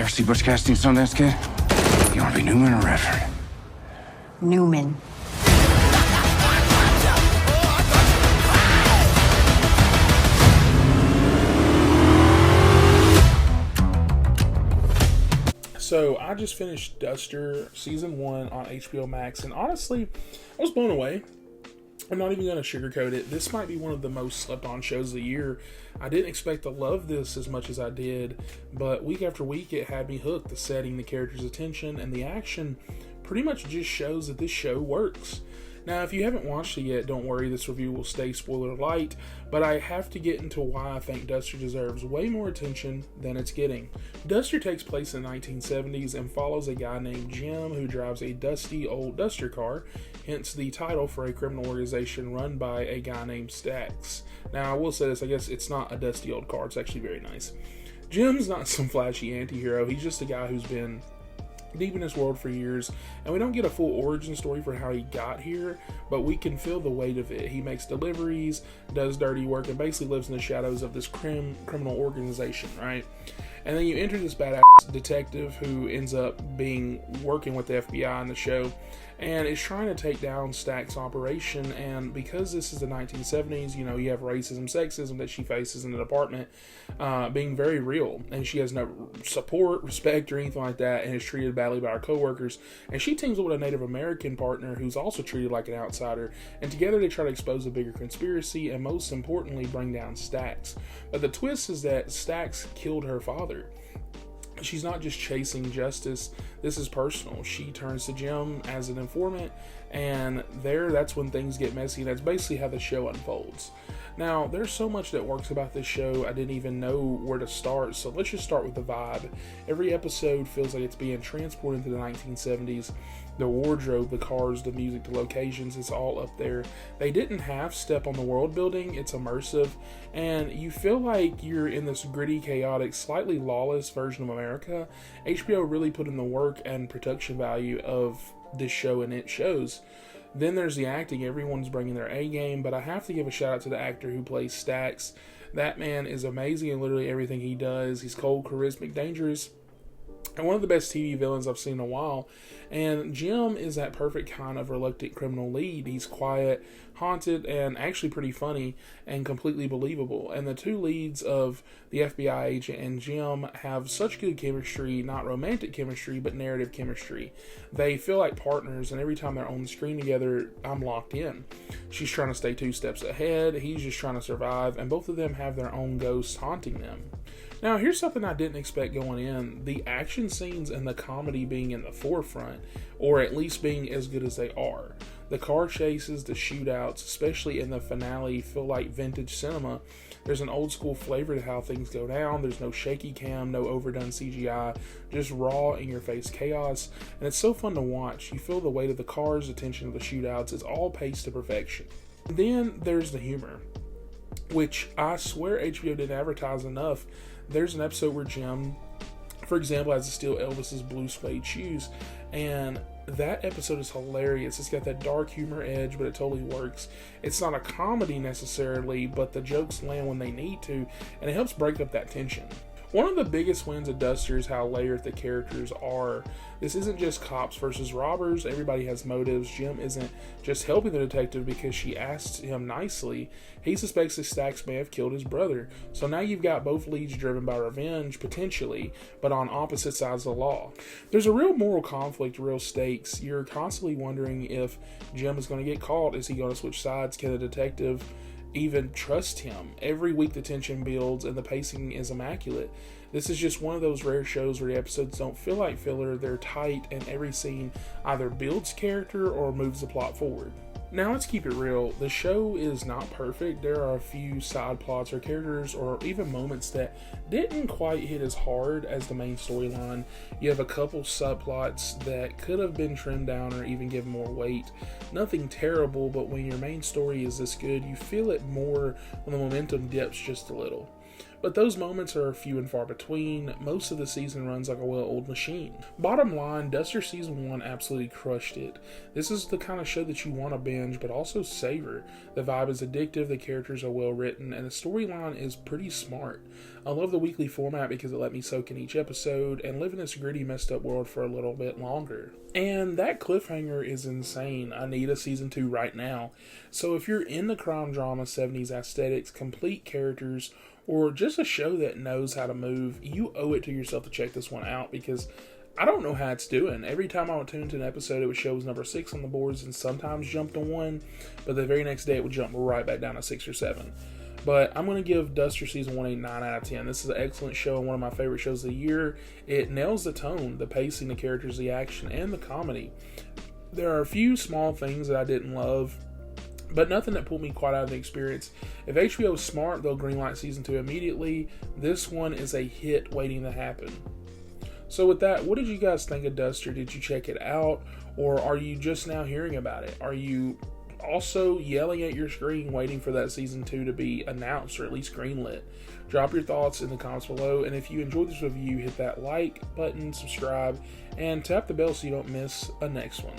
You ever see Butch Cassidy and Sundance Kid? You want to be Newman or Redford? Newman. So I just finished Duster Season 1 on HBO Max, and honestly, I was blown away. I'm not even going to sugarcoat it. This might be one of the most slept on shows of the year. I didn't expect to love this as much as I did, but week after week it had me hooked. The setting, the characters' attention, and the action pretty much just shows that this show works. Now, if you haven't watched it yet, don't worry, this review will stay spoiler light, but I have to get into why I think Duster deserves way more attention than it's getting. Duster takes place in the 1970s and follows a guy named Jim who drives a dusty old Duster car, hence the title for a criminal organization run by a guy named Stax. Now, I will say this, I guess it's not a dusty old car, it's actually very nice. Jim's not some flashy anti-hero, he's just a guy who's been deep in this world for years, and we don't get a full origin story for how he got here, but we can feel the weight of it. He makes deliveries, does dirty work, and basically lives in the shadows of this criminal organization, right? And then you enter this badass detective who ends up working with the FBI in the show, and is trying to take down Stack's operation. And because this is the 1970s, you know, you have racism, sexism that she faces in the department being very real, and she has no support, respect, or anything like that, and is treated badly by her coworkers. And she teams up with a Native American partner who's also treated like an outsider, and together they try to expose a bigger conspiracy and, most importantly, bring down Stax. But the twist is that Stax killed her father. She's not just chasing justice, this is personal. She turns to Jim as an informant, and that's when things get messy. That's basically how the show unfolds. Now, there's so much that works about this show, I didn't even know where to start, so let's just start with the vibe. Every episode feels like it's being transported into the 1970s. The wardrobe, the cars, the music, the locations, it's all up there. They didn't half step on the world building, it's immersive, and you feel like you're in this gritty, chaotic, slightly lawless version of America. HBO really put in the work and production value of this show, and it shows. Then there's the acting. Everyone's bringing their A game, but I have to give a shout out to the actor who plays Stax. That man is amazing in literally everything he does. He's cold, charismatic, dangerous, and one of the best TV villains I've seen in a while. And Jim is that perfect kind of reluctant criminal lead. He's quiet, haunted, and actually pretty funny and completely believable. And the two leads of the FBI agent and Jim have such good chemistry, not romantic chemistry, but narrative chemistry. They feel like partners, and every time they're on the screen together, I'm locked in. She's trying to stay 2 steps ahead, he's just trying to survive, and both of them have their own ghosts haunting them. Now, here's something I didn't expect going in. The action scenes and the comedy being in the forefront, or at least being as good as they are. The car chases, the shootouts, especially in the finale, feel like vintage cinema. There's an old school flavor to how things go down. There's no shaky cam, no overdone CGI, just raw in your face chaos. And it's so fun to watch. You feel the weight of the cars, the tension of the shootouts. It's all paced to perfection. Then there's the humor, which I swear HBO didn't advertise enough. There's an episode where Jim, for example, has to steal Elvis's blue suede shoes, and that episode is hilarious. It's got that dark humor edge, but it totally works. It's not a comedy necessarily, but the jokes land when they need to, and it helps break up that tension. One of the biggest wins of Duster is how layered the characters are. This isn't just cops versus robbers. Everybody has motives. Jim isn't just helping the detective because she asked him nicely. He suspects that Stax may have killed his brother. So now you've got both leads driven by revenge, potentially, but on opposite sides of the law. There's a real moral conflict, real stakes. You're constantly wondering if Jim is going to get caught. Is he going to switch sides? Can the detective even trust him? Every week the tension builds and the pacing is immaculate. This is just one of those rare shows where the episodes don't feel like filler, they're tight, and every scene either builds character or moves the plot forward. Now let's keep it real, the show is not perfect. There are a few side plots or characters or even moments that didn't quite hit as hard as the main storyline. You have a couple subplots that could have been trimmed down or even given more weight. Nothing terrible, but when your main story is this good, you feel it more when the momentum dips just a little. but those moments are few and far between. Most of the season runs like a well-oiled machine. Bottom line, Duster Season 1 absolutely crushed it. This is the kind of show that you want to binge, but also savor. The vibe is addictive, the characters are well written, and the storyline is pretty smart. I love the weekly format because it let me soak in each episode and live in this gritty, messed up world for a little bit longer. And that cliffhanger is insane. I need a Season 2 right now. So if you're in the crime drama, 70s aesthetics, complete characters, or just a show that knows how to move, you owe it to yourself to check this one out, because I don't know how it's doing. Every time I would tune into an episode, it would show as number 6 on the boards and sometimes jump to 1, but the very next day it would jump right back down to 6 or 7. But I'm going to give Duster Season 1 a 9 out of 10. This is an excellent show and one of my favorite shows of the year. It nails the tone, the pacing, the characters, the action, and the comedy. There are a few small things that I didn't love, but nothing that pulled me quite out of the experience. If HBO is smart, they'll greenlight Season 2 immediately. This one is a hit waiting to happen. So with that, what did you guys think of Duster? Did you check it out? Or are you just now hearing about it? Are you also yelling at your screen waiting for that Season 2 to be announced or at least greenlit? Drop your thoughts in the comments below, and if you enjoyed this review, hit that like button, subscribe, and tap the bell so you don't miss a next one.